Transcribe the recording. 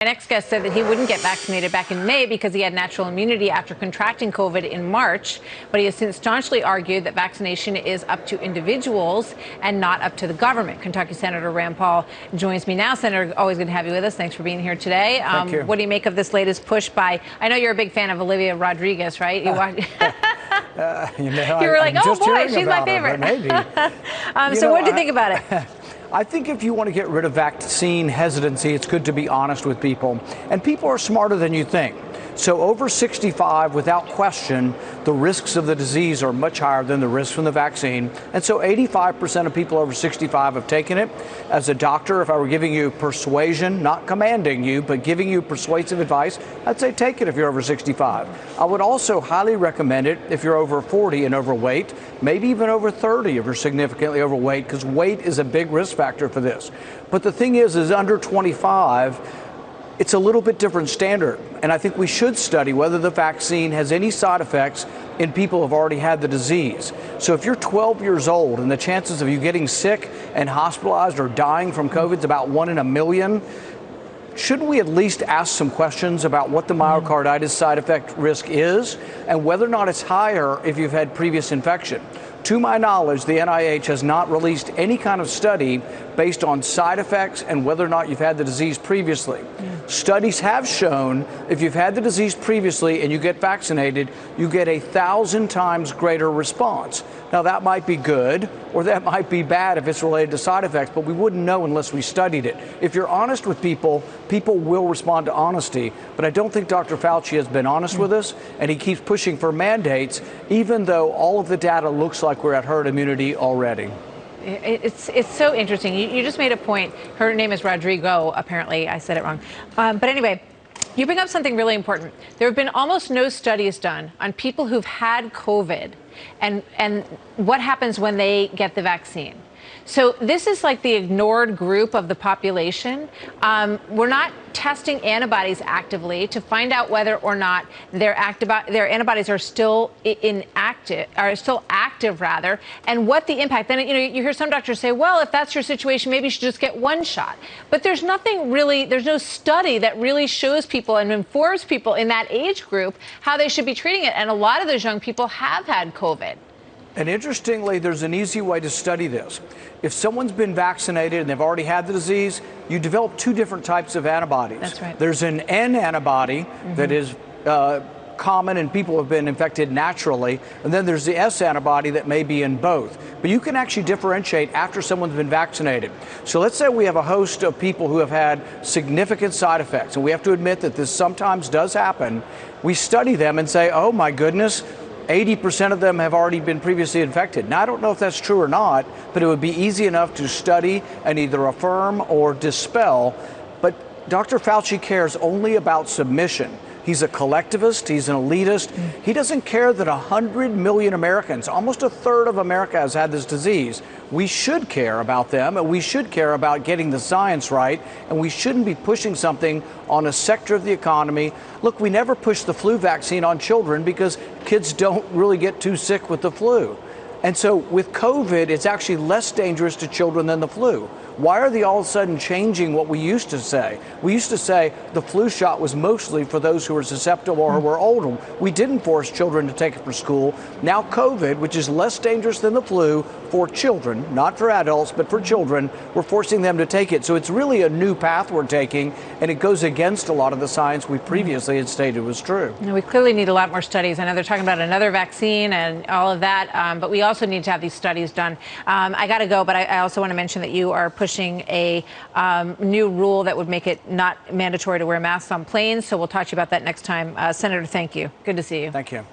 My next guest said that he wouldn't get vaccinated back in May because he had natural immunity after contracting COVID in March, but he has since staunchly argued that vaccination is up to individuals and not up to the government. Kentucky Senator Rand Paul joins me now. Senator, always good to have you with us. Thanks for being here today. Thank you. What do you make of this latest push by, I know you're a big fan of Olivia Rodriguez, right? You were like, oh boy, she's my favorite. Maybe. So what do you think about it? I think if you want to get rid of vaccine hesitancy, it's good to be honest with people. And people are smarter than you think. So over 65, without question, the risks of the disease are much higher than the risks from the vaccine. And so 85% of people over 65 have taken it. As a doctor, if I were giving you persuasion, not commanding you, but giving you persuasive advice, I'd say take it if you're over 65. I would also highly recommend it if you're over 40 and overweight, maybe even over 30 if you're significantly overweight, because weight is a big risk factor for this. But the thing is under 25, it's a little bit different standard, and I think we should study whether the vaccine has any side effects in people who have already had the disease. So if you're 12 years old and the chances of you getting sick and hospitalized or dying from COVID is about 1 in a million, shouldn't we at least ask some questions about what the myocarditis side effect risk is and whether or not it's higher if you've had previous infection? To my knowledge, the NIH has not released any kind of study based on side effects and whether or not you've had the disease previously. Studies have shown if you've had the disease previously and you get vaccinated, you get 1,000 times greater response. Now, that might be good or that might be bad if it's related to side effects, but we wouldn't know unless we studied it. If you're honest with people, people will respond to honesty. But I don't think Dr. Fauci has been honest with us, and he keeps pushing for mandates, even though all of the data looks like we're at herd immunity already. It's so interesting. You just made a point. Her name is Rodrigo, apparently. I said it wrong. But anyway, you bring up something really important. There have been almost no studies done on people who've had COVID and what happens when they get the vaccine. So this is like the ignored group of the population. We're not testing antibodies actively to find out whether or not their antibodies are still active rather, and what the impact. Then you hear some doctors say, well, if that's your situation, maybe you should just get one shot. But there's nothing really, there's no study that really shows people and informs people in that age group how they should be treating it. And a lot of those young people have had COVID. And interestingly, there's an easy way to study this. If someone's been vaccinated and they've already had the disease, you develop two different types of antibodies. That's right. There's an N antibody that is common in people who have been infected naturally, and then there's the S antibody that may be in both. But you can actually differentiate after someone's been vaccinated. So let's say we have a host of people who have had significant side effects, and we have to admit that this sometimes does happen. We study them and say, oh my goodness, 80% of them have already been previously infected. Now, I don't know if that's true or not, but it would be easy enough to study and either affirm or dispel. But Dr. Fauci cares only about submission. He's a collectivist. He's an elitist. He doesn't care that 100 million Americans, almost a third of America, has had this disease. We should care about them, and we should care about getting the science right, and we shouldn't be pushing something on a sector of the economy. Look, we never push the flu vaccine on children because kids don't really get too sick with the flu. And so with COVID, it's actually less dangerous to children than the flu. Why are they all of a sudden changing what we used to say? We used to say the flu shot was mostly for those who were susceptible or who were older. We didn't force children to take it for school. Now COVID, which is less dangerous than the flu for children, not for adults, but for children, we're forcing them to take it. So it's really a new path we're taking, and it goes against a lot of the science we previously had stated was true. And we clearly need a lot more studies. I know they're talking about another vaccine and all of that, but we also need to have these studies done. I got to go, but I also want to mention that you are pushing a new rule that would make it not mandatory to wear masks on planes. So we'll talk to you about that next time. Senator, thank you. Good to see you. Thank you.